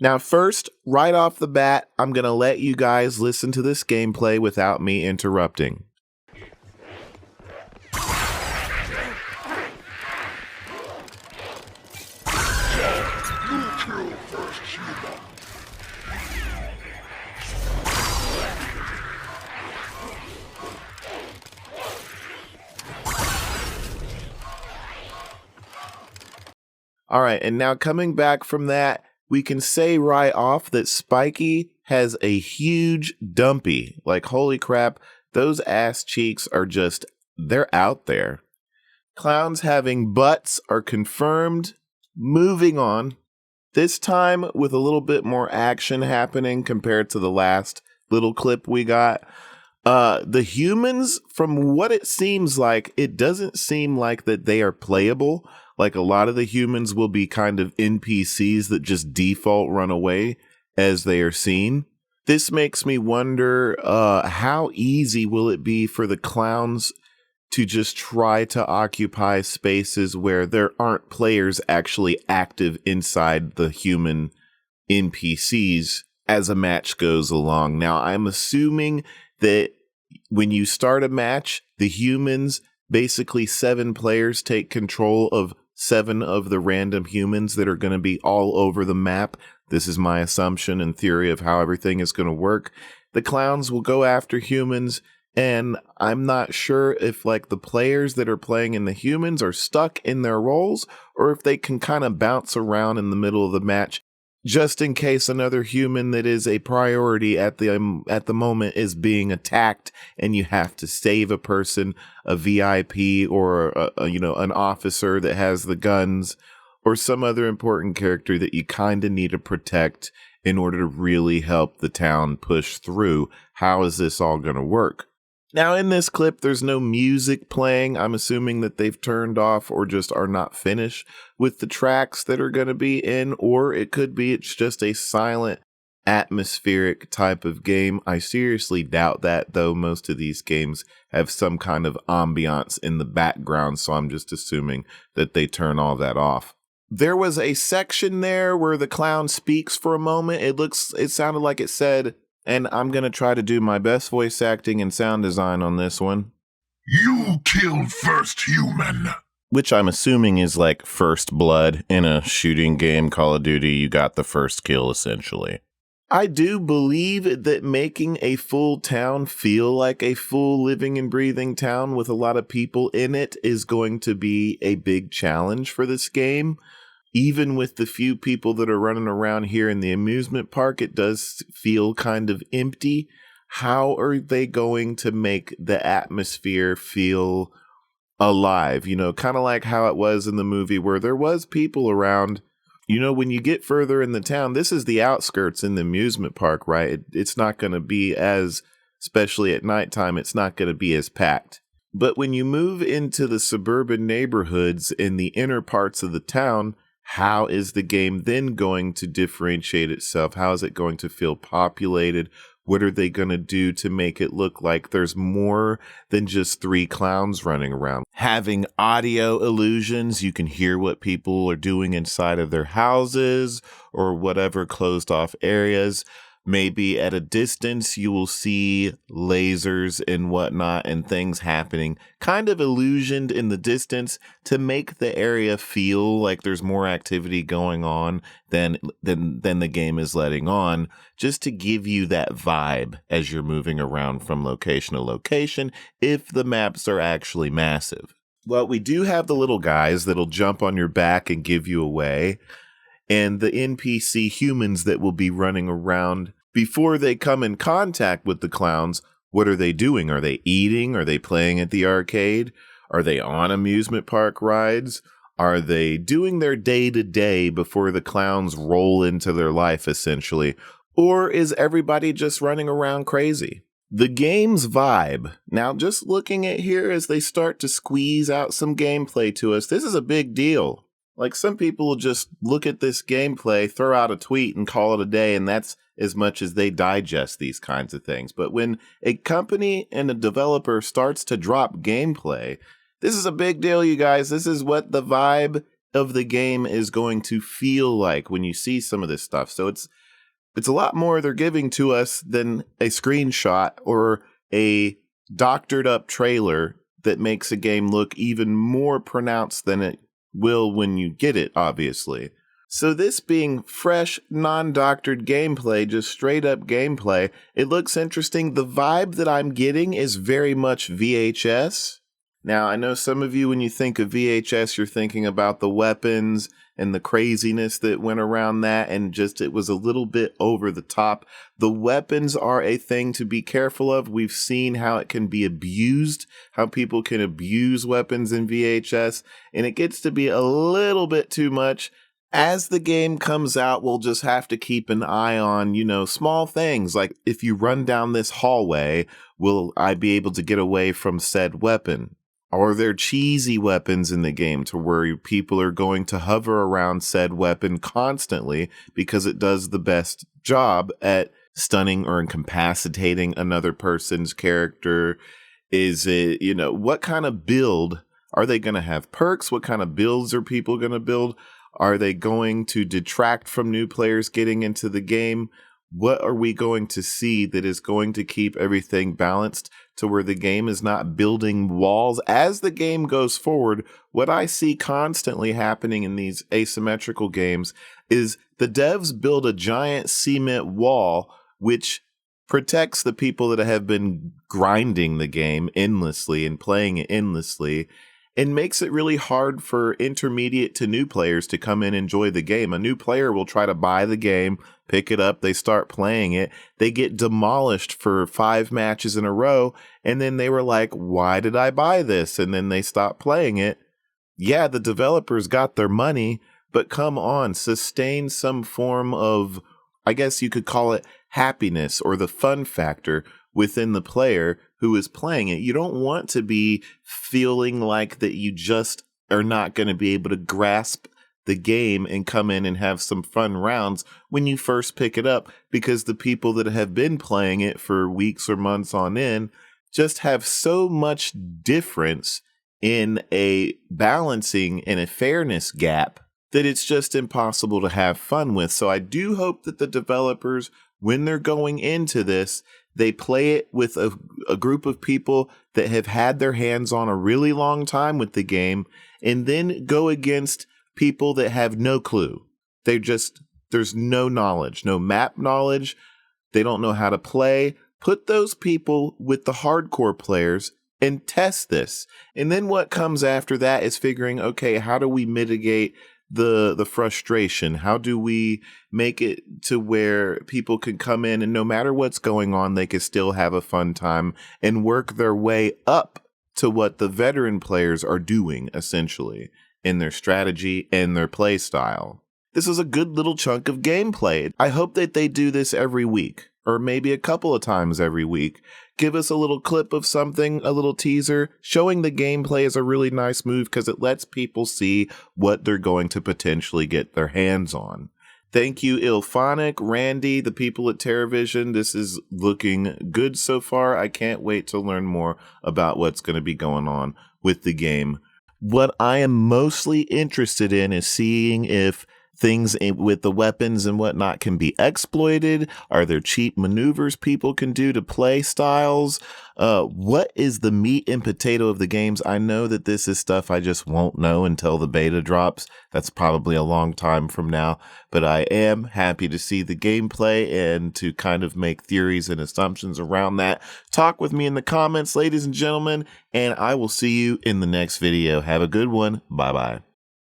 Now, first, right off the bat, I'm going to let you guys listen to this gameplay without me interrupting. All right, and now coming back from that, we can say right off that Spiky has a huge dumpy. Like, holy crap, those ass cheeks are just, they're out there. Clowns having butts are confirmed. Moving on. This time with a little bit more action happening compared to the last little clip we got. The humans, from what it seems like, it doesn't seem like that they are playable. Like, a lot of the humans will be kind of NPCs that just default run away as they are seen. This makes me wonder, how easy will it be for the clowns to just try to occupy spaces where there aren't players actually active inside the human NPCs as a match goes along. Now, I'm assuming that when you start a match, the humans, basically 7 players take control of 7 of the random humans that are going to be all over the map. This is my assumption and theory of how everything is going to work. The clowns will go after humans, and I'm not sure if like the players that are playing in the humans are stuck in their roles or if they can kind of bounce around in the middle of the match just in case another human that is a priority at the moment is being attacked and you have to save a person, a VIP or an officer that has the guns or some other important character that you kind of need to protect in order to really help the town push through. How is this all going to work? Now, in this clip, there's no music playing. I'm assuming that they've turned off or just are not finished with the tracks that are going to be in, or it could be it's just a silent, atmospheric type of game. I seriously doubt that, though. Most of these games have some kind of ambiance in the background, so I'm just assuming that they turn all that off. There was a section there where the clown speaks for a moment. It sounded like it said, and I'm going to try to do my best voice acting and sound design on this one. You killed first human. Which I'm assuming is like first blood in a shooting game, Call of Duty. You got the first kill, essentially. I do believe that making a full town feel like a full living and breathing town with a lot of people in it is going to be a big challenge for this game. Even with the few people that are running around here in the amusement park, it does feel kind of empty. How are they going to make the atmosphere feel alive? You know, kind of like how it was in the movie where there was people around. You know, when you get further in the town, this is the outskirts in the amusement park, right? It's not going to be as, especially at nighttime, it's not going to be as packed. But when you move into the suburban neighborhoods in the inner parts of the town, how is the game then going to differentiate itself? How is it going to feel populated? What are they going to do to make it look like there's more than just 3 clowns running around? Having audio illusions, you can hear what people are doing inside of their houses or whatever closed off areas. Maybe at a distance, you will see lasers and whatnot and things happening, kind of illusioned in the distance to make the area feel like there's more activity going on than the game is letting on, just to give you that vibe as you're moving around from location to location, if the maps are actually massive. Well, we do have the little guys that'll jump on your back and give you away, and the NPC humans that will be running around. Before they come in contact with the clowns, what are they doing? Are they eating? Are they playing at the arcade? Are they on amusement park rides? Are they doing their day-to-day before the clowns roll into their life, essentially? Or is everybody just running around crazy? The game's vibe. Now, just looking at here as they start to squeeze out some gameplay to us, this is a big deal. Like, some people will just look at this gameplay, throw out a tweet, and call it a day, and that's as much as they digest these kinds of things. But when a company and a developer starts to drop gameplay, this is a big deal, you guys. This is what the vibe of the game is going to feel like when you see some of this stuff. So it's a lot more they're giving to us than a screenshot or a doctored up trailer that makes a game look even more pronounced than it will when you get it, obviously. So this being fresh, non-doctored gameplay, just straight up gameplay, it looks interesting. The vibe that I'm getting is very much VHS. Now, I know some of you, when you think of VHS, you're thinking about the weapons and the craziness that went around that, and just it was a little bit over the top. The weapons are a thing to be careful of. We've seen how it can be abused, how people can abuse weapons in VHS, and it gets to be a little bit too much. As the game comes out, we'll just have to keep an eye on, small things like if you run down this hallway, will I be able to get away from said weapon? Are there cheesy weapons in the game to where people are going to hover around said weapon constantly because it does the best job at stunning or incapacitating another person's character? Is it, what kind of build? Are they going to have perks? What kind of builds are people going to build? Are they going to detract from new players getting into the game? What are we going to see that is going to keep everything balanced to where the game is not building walls? As the game goes forward, what I see constantly happening in these asymmetrical games is the devs build a giant cement wall, which protects the people that have been grinding the game endlessly and playing it endlessly, and makes it really hard for intermediate to new players to come in and enjoy the game. A new player will try to buy the game, pick it up, they start playing it, they get demolished for 5 matches in a row, and then they were like, why did I buy this? And then they stop playing it. Yeah, the developers got their money, but come on, sustain some form of, I guess you could call it happiness or the fun factor within the player who is playing it. You don't want to be feeling like that you just are not going to be able to grasp the game and come in and have some fun rounds when you first pick it up, because the people that have been playing it for weeks or months on end just have so much difference in a balancing and a fairness gap that it's just impossible to have fun with. So I do hope that the developers, when they're going into this, they play it with a group of people that have had their hands on a really long time with the game, and then go against people that have no clue. There's no knowledge, no map knowledge. They don't know how to play. Put those people with the hardcore players and test this. And then what comes after that is figuring, okay, how do we mitigate the frustration? How do we make it to where people can come in and no matter what's going on, they can still have a fun time and work their way up to what the veteran players are doing, essentially, in their strategy and their play style. This is a good little chunk of gameplay. I hope that they do this every week, or maybe a couple of times every week. Give us a little clip of something, a little teaser. Showing the gameplay is a really nice move because it lets people see what they're going to potentially get their hands on. Thank you, Illfonic, Randy, the people at Teravision. This is looking good so far. I can't wait to learn more about what's going to be going on with the game. What I am mostly interested in is seeing if things with the weapons and whatnot can be exploited. Are there cheap maneuvers people can do to play styles? What is the meat and potato of the games? I know that this is stuff I just won't know until the beta drops. That's probably a long time from now, but I am happy to see the gameplay and to kind of make theories and assumptions around that. Talk with me in the comments, ladies and gentlemen, and I will see you in the next video. Have a good one. Bye-bye.